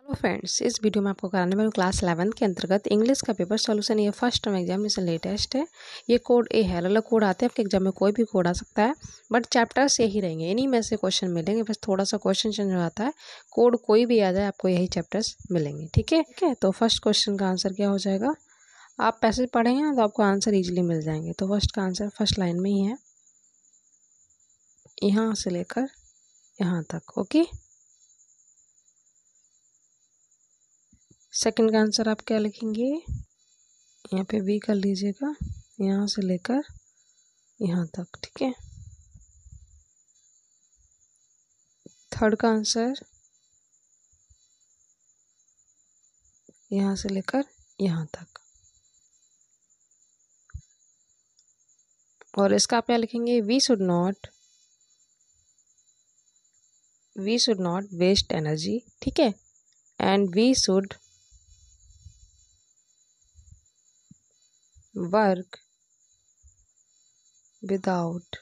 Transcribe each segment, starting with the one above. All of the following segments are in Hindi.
तो फ्रेंड्स, इस वीडियो में आपको कराने वाली क्लास 11 के अंतर्गत इंग्लिश का पेपर सॉल्यूशन। ये फर्स्ट टर्म एग्जाम में से लेटेस्ट है। ये कोड ए है, अलग कोड आते हैं आपके एग्जाम में, कोई भी कोड आ सकता है, बट चैप्टर्स यही रहेंगे। इन्हीं में से क्वेश्चन मिलेंगे, बस थोड़ा सा क्वेश्चन चेंज हो जाता है। कोड कोई भी आ जाए, आपको यही चैप्टर्स मिलेंगे। ठीक है। तो फर्स्ट क्वेश्चन का आंसर क्या हो जाएगा? आप पैसेज पढ़ेंगे ना तो आपको आंसर ईजिली मिल जाएंगे। तो फर्स्ट का आंसर फर्स्ट लाइन में ही है, यहाँ से लेकर यहाँ तक। ओके, सेकंड का आंसर आप क्या लिखेंगे? यहाँ पे वी कर लीजिएगा, यहाँ से लेकर यहाँ तक। ठीक है। थर्ड का आंसर यहाँ से लेकर यहाँ तक। और इसका आप क्या लिखेंगे? We should not waste energy. ठीक है। And we should work without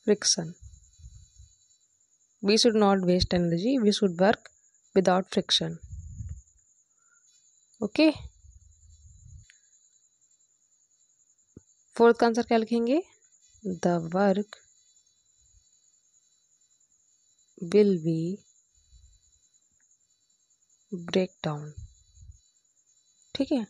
friction. We should not waste energy, we should work without friction. Okay. Fourth का आंसर क्या लिखेंगे? The work will be break down. ठीक है।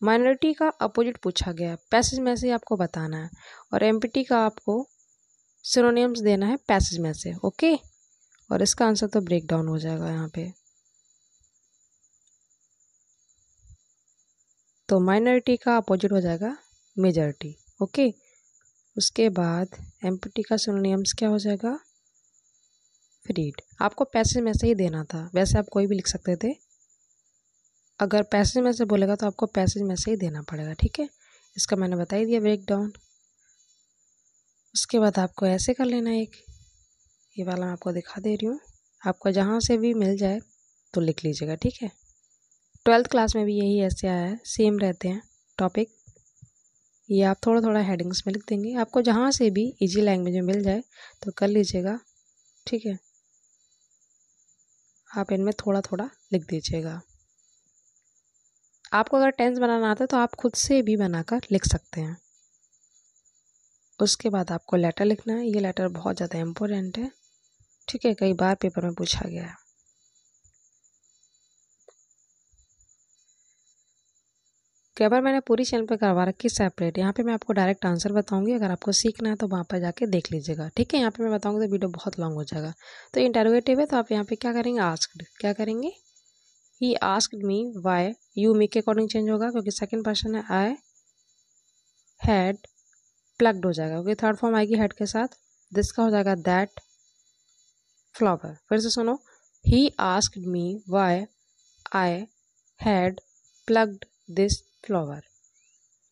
माइनॉरिटी का अपोजिट पूछा गया है, पैसेज में से आपको बताना है, और एम्पिटी का आपको सिनोनिम्स देना है पैसेज में से। ओके। और इसका आंसर तो ब्रेक डाउन हो जाएगा यहाँ पे। तो माइनॉरिटी का अपोजिट हो जाएगा मेजॉरिटी। ओके। उसके बाद एम्पिटी का सिनोनिम्स क्या हो जाएगा? फ्रीड। आपको पैसेज में से ही देना था, वैसे आप कोई भी लिख सकते थे। अगर पैसेज में से बोलेगा तो आपको पैसेज में से ही देना पड़ेगा। ठीक है। इसका मैंने बता ही दिया, ब्रेक डाउन। उसके बाद आपको ऐसे कर लेना एक, ये वाला मैं आपको दिखा दे रही हूँ, आपको जहाँ से भी मिल जाए तो लिख लीजिएगा। ठीक है। 12th क्लास में भी यही ऐसे आया है, सेम रहते हैं टॉपिक। ये आप थोड़ा थोड़ा हेडिंग्स में लिख देंगे, आपको जहाँ से भी इजी लैंग्वेज में मिल जाए तो कर लीजिएगा। ठीक है। आप इनमें थोड़ा थोड़ा लिख दीजिएगा। आपको अगर टेंस बनाना आता है तो आप खुद से भी बनाकर लिख सकते हैं। उसके बाद आपको लेटर लिखना है। ये लेटर बहुत ज़्यादा इम्पोर्टेंट है। ठीक है, कई बार पेपर में पूछा गया है। ग्रामर मैंने पूरी चैनल पे करवा रखी सेपरेट। यहाँ पे मैं आपको डायरेक्ट आंसर बताऊंगी, अगर आपको सीखना है तो वहाँ पर जाके देख लीजिएगा। ठीक है। यहाँ पे मैं बताऊंगी तो वीडियो बहुत लॉन्ग हो जाएगा। तो इंटरोगेटिव है, तो आप यहाँ पे क्या करेंगे? आस्क्ड। क्या करेंगे? He asked me why. You me के अकॉर्डिंग चेंज होगा क्योंकि सेकंड पर्सन है। आई हैड प्लग्ड हो जाएगा क्योंकि थर्ड फॉर्म आएगी हेड के साथ। दिस का हो जाएगा दैट फ्लावर। फिर से सुनो, he asked me why I had plugged this flower.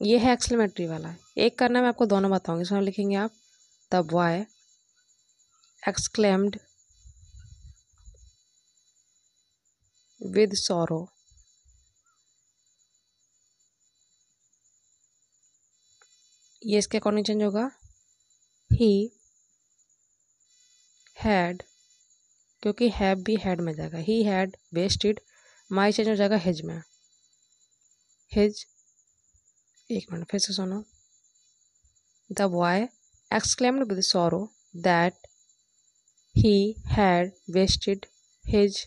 ये है एक्सक्लेमेटरी वाला। एक करना मैं आपको दोनों बताऊंगी। इसमें लिखेंगे आप the boy exclaimed with sorrow. ये इसके अकॉर्डिंग चेंज होगा। ही हैड, क्योंकि हैव भी हेड में जाएगा। He had wasted, my change हो जाएगा हिज में। हिज, एक मिनट फिर से सुनो, the boy exclaimed with sorrow that he had wasted his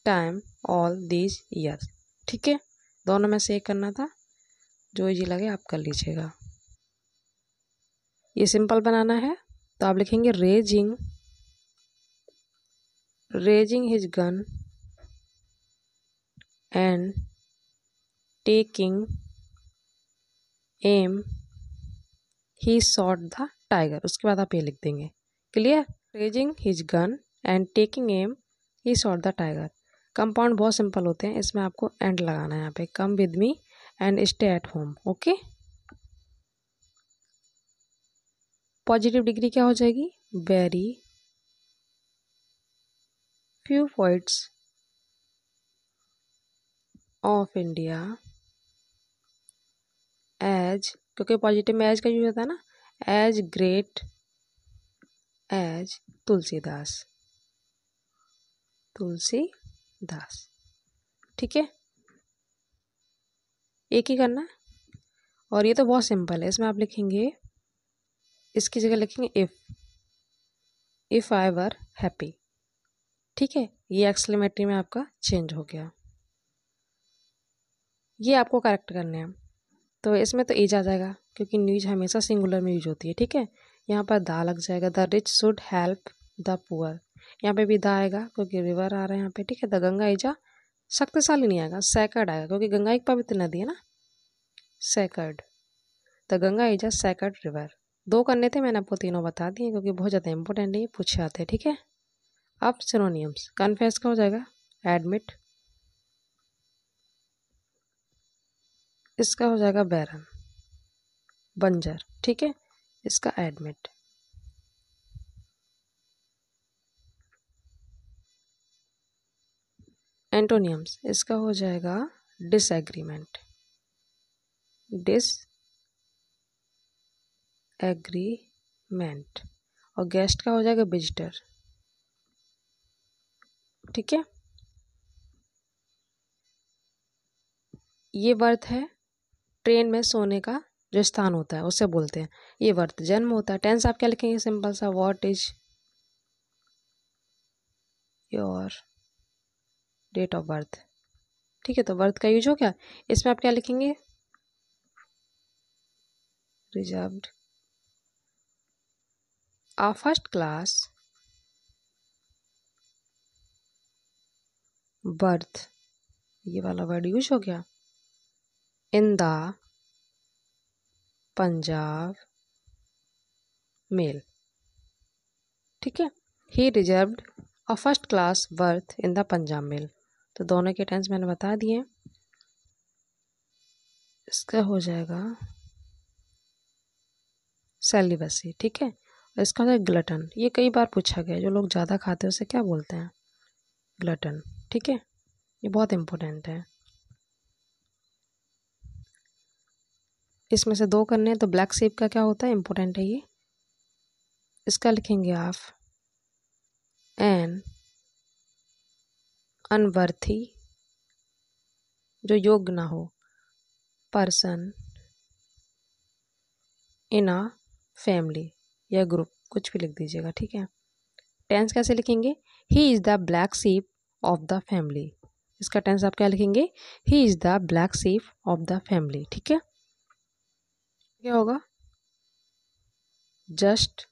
time all these years. ठीक है। दोनों में से एक करना था, जो इजी लगे आप कर लीजिएगा। ये सिंपल बनाना है तो आप लिखेंगे raising his gun and taking aim he shot the tiger. उसके बाद आप ये लिख देंगे। Clear? Raising his gun and taking aim he shot the tiger. Compound बहुत सिंपल होते हैं, इसमें आपको एंड लगाना है यहाँ पे। Come with me and stay at home. Okay. Positive degree क्या हो जाएगी? Very few poets of India as, क्योंकि पॉजिटिव में एज का यूज होता है ना, as great as Tulsidas, Tulsidas. ठीक है, एक ही करना है। और ये तो बहुत सिंपल है, इसमें आप लिखेंगे, इसकी जगह लिखेंगे इफ आई वर हैप्पी। ठीक है, ये एक्सक्लेमेटरी में आपका चेंज हो गया। ये आपको करेक्ट करने हैं। तो इसमें तो एज आ जाएगा, क्योंकि न्यूज हमेशा सिंगुलर में यूज होती है। ठीक है, यहाँ पर दा लग जाएगा, the rich should help the poor. यहाँ पे भी दा आएगा क्योंकि रिवर आ रहा है यहाँ पे। ठीक है, द गंगा इजा, शक्तिशाली नहीं आएगा, सैकर्ड आएगा, क्योंकि गंगा एक पवित्र नदी है ना, सैकर्ड। The Ganga is a सैकर्ड river. 2 करने थे, मैंने आपको तीनों बता दिए क्योंकि बहुत ज़्यादा इंपॉर्टेंट है, ये पूछे आते हैं। ठीक है, अब सिनोनियम्स, कन्फेस का हो जाएगा एडमिट, इसका हो जाएगा बैरन, बंजर। ठीक है, इसका एडमिट। एंटोनियम्स, इसका हो जाएगा डिसएग्रीमेंट, डिसएग्रीमेंट। और गेस्ट का हो जाएगा विजिटर। ठीक है, ये वर्थ है ट्रेन में सोने का जो स्थान होता है उससे बोलते हैं, ये वर्थ जन्म होता है। टेंस आप क्या लिखेंगे, सिंपल सा, what is your date of birth. ठीक है, तो बर्थ का यूज हो गया। इसमें आप क्या लिखेंगे, रिजर्व्ड आ फर्स्ट क्लास बर्थ, ये वाला वर्ड यूज हो गया, इन द पंजाब मेल। ठीक है, he reserved a first class berth in the Punjab mail. तो दोनों के टेंस मैंने बता दिए। इसका हो जाएगा सेलिबसी। ठीक है, इसका हो जाएगा ग्लटन। ये कई बार पूछा गया, जो लोग ज़्यादा खाते हैं उसे क्या बोलते हैं, ग्लटन। ठीक है, ये बहुत इंपॉर्टेंट है। इसमें से 2 करने हैं, तो ब्लैक शेप का क्या होता है, इंपॉर्टेंट है ये। इसका लिखेंगे आप एन अनवर्थी, जो योग्य ना हो, पर्सन इन अ फैमिली या ग्रुप, कुछ भी लिख दीजिएगा। ठीक है, टेंस कैसे लिखेंगे, he is the black sheep of the family. इसका टेंस आप क्या लिखेंगे, he is the black sheep of the family. ठीक है, क्या होगा, जस्ट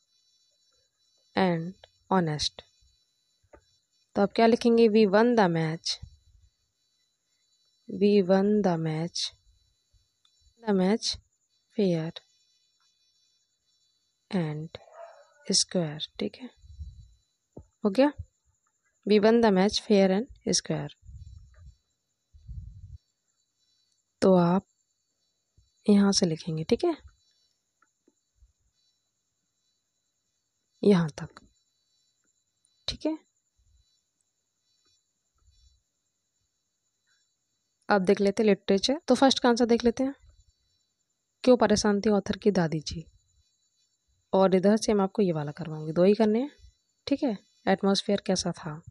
एंड ऑनेस्ट। तो आप क्या लिखेंगे, we won the match, we won the match fair and square. ठीक है, हो गया, we won the match fair and square. तो आप यहाँ से लिखेंगे। ठीक है, यहाँ तक। ठीक है, अब देख लेते हैं लिटरेचर। तो फर्स्ट का आंसर देख लेते हैं, क्यों परेशान थी ऑथर की दादी जी। और इधर से मैं आपको ये वाला करवाऊंगी, 2 ही करने हैं। ठीक है, एटमॉस्फेयर कैसा था।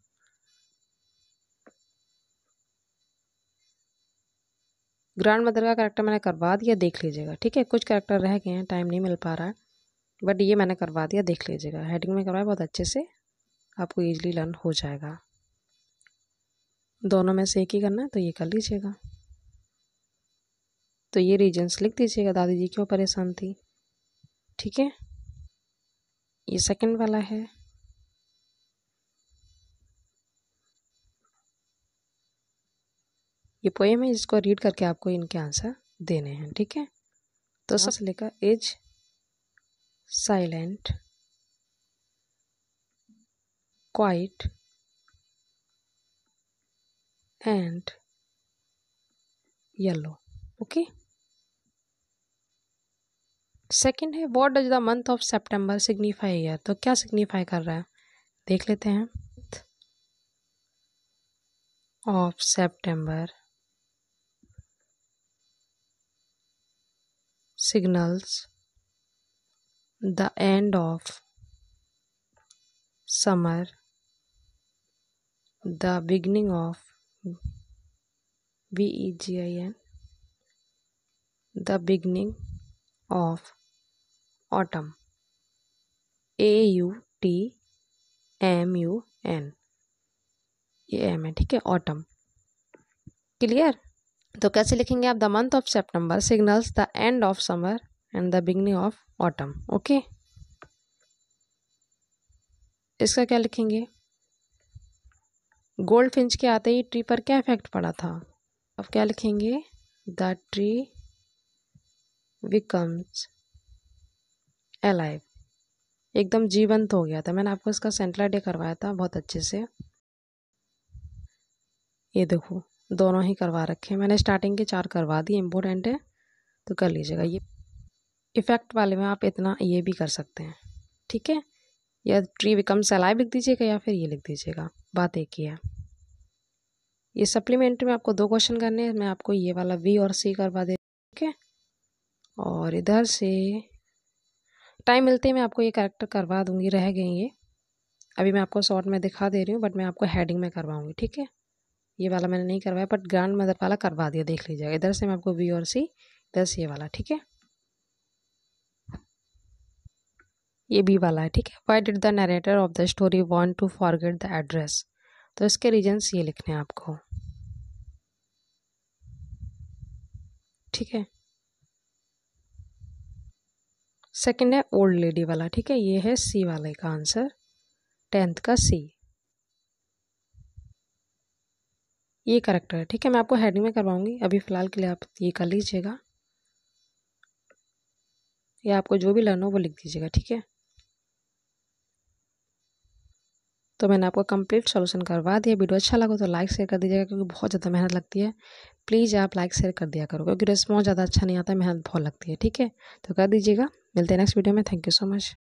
ग्रैंड मदर का कैरेक्टर मैंने करवा दिया, देख लीजिएगा। ठीक है, कुछ कैरेक्टर रह गए हैं, टाइम नहीं मिल पा रहा है, बट ये मैंने करवा दिया, देख लीजिएगा। हेडिंग में करवाया बहुत अच्छे से, आपको ईजिली लर्न हो जाएगा। दोनों में से एक ही करना है, तो ये कर लीजिएगा। तो ये रीजन्स लिख दीजिएगा, दादी जी क्यों परेशान थी। ठीक है, ये सेकंड वाला है। ये पोएम है जिसको रीड करके आपको इनके आंसर देने हैं। ठीक है, तो सबसे लेकर is silent quiet and yellow. Okay, second है, what does the month of September signify year. तो क्या सिग्निफाई कर रहा है, देख लेते हैं। Of September signals the end of summer, the beginning of VEGIN, the beginning of autumn, AUTMUN, ये एम है, ठीक है, ऑटम। क्लियर? तो कैसे लिखेंगे आप? The month of September signals the end of summer and the beginning of autumn. Okay, इसका क्या लिखेंगे? गोल्ड फिंच के आते ही ट्री पर क्या इफेक्ट पड़ा था? अब क्या लिखेंगे? द ट्री बिकम्स अलाइव, एकदम जीवंत हो गया था। मैंने आपको इसका सेंट्रल डे करवाया था बहुत अच्छे से। ये देखो दोनों ही करवा रखे हैं मैंने, स्टार्टिंग के 4 करवा दिए, इम्पोर्टेंट है तो कर लीजिएगा। ये इफेक्ट वाले में आप इतना ये भी कर सकते हैं, ठीक है, या ट्री बिकम्स अलाइव लिख दीजिएगा या फिर ये लिख दीजिएगा, बात एक ही है। ये सप्लीमेंट्री में आपको 2 क्वेश्चन करने हैं, मैं आपको ये वाला वी और सी करवा दे, ठीक है। और इधर से टाइम मिलते ही मैं आपको ये कैरेक्टर करवा दूंगी, रह गए ये, अभी मैं आपको शॉर्ट में दिखा दे रही हूँ, बट मैं आपको हेडिंग में करवाऊंगी, ठीक है। ये वाला मैंने नहीं करवाया, बट ग्रैंड मदर वाला करवा दिया, देख लीजिएगा। इधर से मैं आपको वी और सी, इधर से ये वाला, ठीक है। ये बी वाला है, ठीक है। Why did the narrator of the story want to forget the address? तो इसके रीजंस ये लिखने हैं आपको, ठीक है। सेकंड है ओल्ड लेडी वाला, ठीक है, ये है सी वाले का आंसर, 10th का सी, ये करेक्ट है, ठीक है। मैं आपको हेडिंग में करवाऊंगी, अभी फिलहाल के लिए आप ये कर लीजिएगा, या आपको जो भी लर्न हो वो लिख दीजिएगा, ठीक है। तो मैंने आपको कंप्लीट सॉल्यूशन करवा दिया। वीडियो अच्छा लगा तो लाइक शेयर कर दीजिएगा, क्योंकि बहुत ज़्यादा मेहनत लगती है। प्लीज़ आप लाइक शेयर कर दिया करो, क्योंकि रिस्पॉन्स ज़्यादा अच्छा नहीं आता है, मेहनत बहुत लगती है, ठीक है। तो कर दीजिएगा, मिलते हैं नेक्स्ट वीडियो में। Thank you so much.